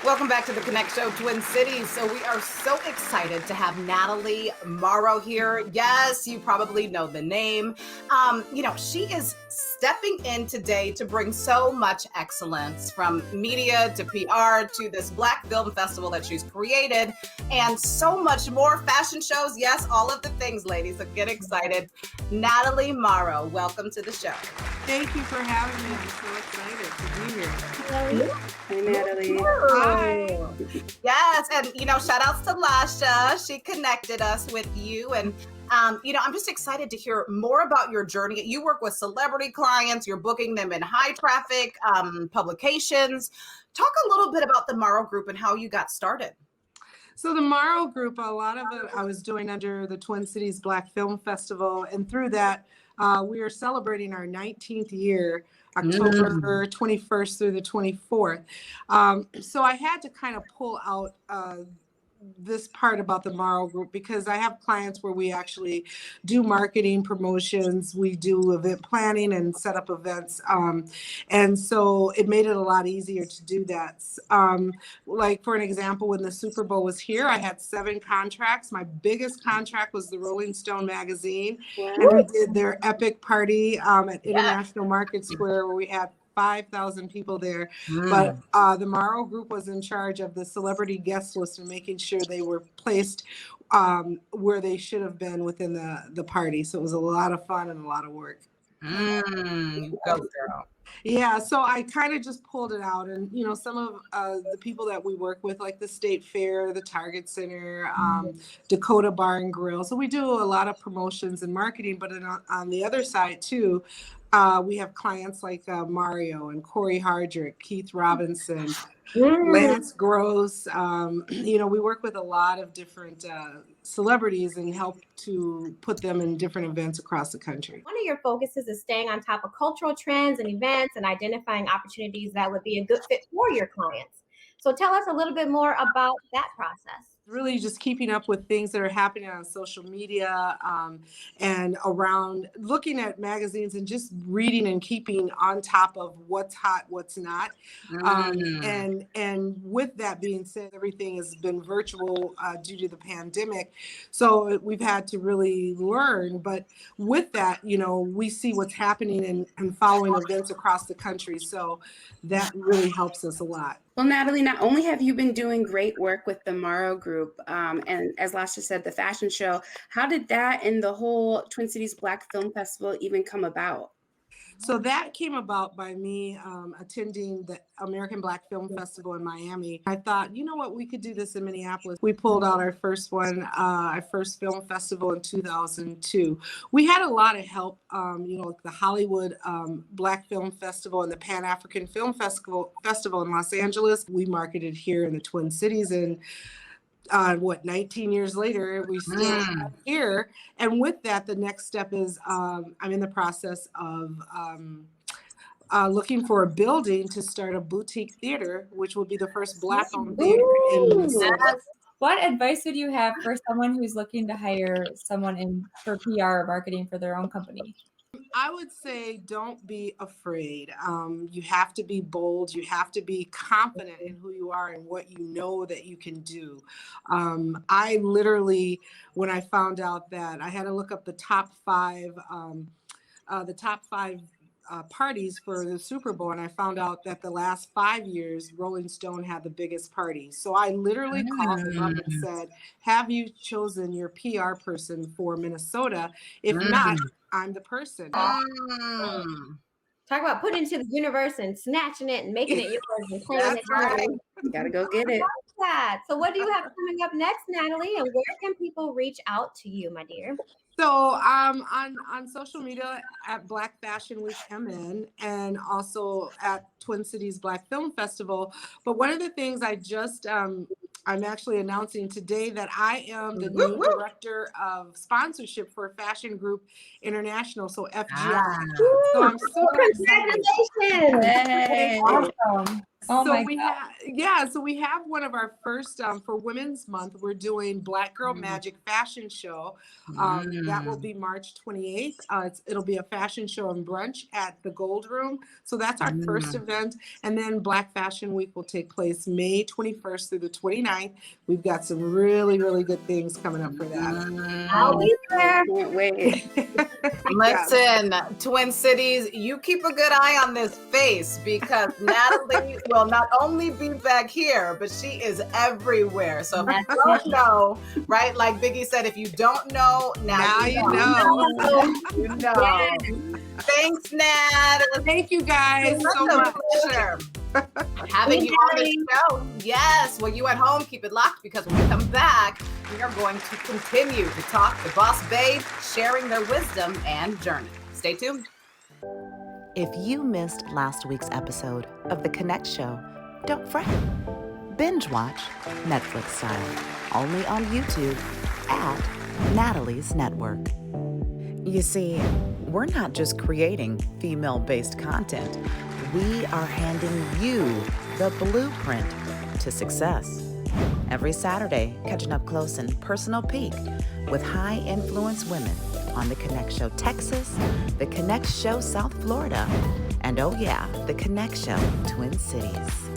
Welcome back to the Connect Show, Twin Cities. So we are so excited to have Natalie Morrow here. Yes, you probably know the name. She is stepping in today to bring so much excellence from media to PR to this Black Film Festival that she's created and so much more. Fashion shows, yes, all of the things, ladies. So get excited. Natalie Morrow, welcome to the show. Thank you for having me. I'm so excited to be here. Hey, Natalie. Hi. Yes, and shout outs to Lasha. She connected us with you, and I'm just excited to hear more about your journey. You work with celebrity clients. You're booking them in high traffic publications. Talk a little bit about the Morrow Group and how you got started. So the Morrow Group, a lot of it I was doing under the Twin Cities Black Film Festival, and through that, we are celebrating our 19th year, October 21st through the 24th. So I had to kind of pull out this part about the Morrow Group because I have clients where we actually do marketing promotions, we do event planning and set up events. And so it made it a lot easier to do that. Like for an example, when the Super Bowl was here, I had 7 contracts. My biggest contract was the Rolling Stone magazine. Wow. And we did their epic party at International Market Square where we had 5,000 people there. But the Morrow Group was in charge of the celebrity guest list and making sure they were placed where they should have been within the party. So it was a lot of fun and a lot of work. Go girl. Yeah, so I kind of just pulled it out, and some of the people that we work with, like the State Fair, the Target Center, Dakota Bar and Grill. So we do a lot of promotions and marketing, but on the other side too, we have clients like Mario and Corey Hardrick, Keith Robinson, Lance Gross. We work with a lot of different celebrities and help to put them in different events across the country. One of your focuses is staying on top of cultural trends and events and identifying opportunities that would be a good fit for your clients. So tell us a little bit more about that process. Really just keeping up with things that are happening on social media and around, looking at magazines and just reading and keeping on top of what's hot, what's not. And with that being said, everything has been virtual due to the pandemic. So we've had to really learn. But with that, we see what's happening and following events across the country. So that really helps us a lot. Well, Natalie, not only have you been doing great work with the Morrow Group, and as Lasha said, the fashion show, how did that and the whole Twin Cities Black Film Festival even come about? So that came about by me attending the American Black Film Festival in Miami. I thought, you know what, we could do this in Minneapolis. We pulled out our first one, our first film festival in 2002. We had a lot of help, like the Hollywood Black Film Festival and the Pan-African Film Festival in Los Angeles. We marketed here in the Twin Cities, and 19 years later, we still are here. And with that, the next step is I'm in the process of looking for a building to start a boutique theater, which will be the first Black-owned theater in Minnesota. What advice would you have for someone who's looking to hire someone for PR or marketing for their own company? I would say don't be afraid. You have to be bold. You have to be confident in who you are and what you know that you can do. I literally, when I found out that, I had to look up the top five parties for the Super Bowl, and I found out that the last 5 years, Rolling Stone had the biggest party. So I literally called them up and said, have you chosen your PR person for Minnesota? If not, I'm the person. Talk about putting it to the universe and snatching it and making it yours and claiming it. Right. You gotta go get it. That. So what do you have coming up next, Natalie? And where can people reach out to you, my dear? So on social media at Black Fashion Week MN and also at Twin Cities Black Film Festival. But one of the things I just I'm actually announcing today that I am the new director of sponsorship for Fashion Group International, so FGI. So I'm super excited. Congratulations! Awesome. Oh So my we God. so we have one of our first for Women's Month. We're doing Black Girl Magic Fashion Show. That will be March 28th. It'll be a fashion show and brunch at the Gold Room. So that's our first event. And then Black Fashion Week will take place May 21st through the 29th. We've got some really, really good things coming up for that. I'll be there. Can't wait. Yes. Listen, Twin Cities, you keep a good eye on this face because Natalie will not only be back here, but she is everywhere. So if you don't know, right? Like Biggie said, if you don't know, now you know. You know. Yes. Thanks, Nat. It was Thank you guys so such a much. pleasure having you on the show. Yes. Well, you at home, keep it locked because when we come back, we are going to continue to talk to Boss Babe, sharing their wisdom and journey. Stay tuned. If you missed last week's episode of The Connect Show, don't fret. Binge watch Netflix style, only on YouTube at Natalie's Network. You see, we're not just creating female-based content. We are handing you the blueprint to success. Every Saturday, catching up close and personal peek with high-influence women on The Connect Show Texas, The Connect Show South Florida, and oh yeah, The Connect Show Twin Cities.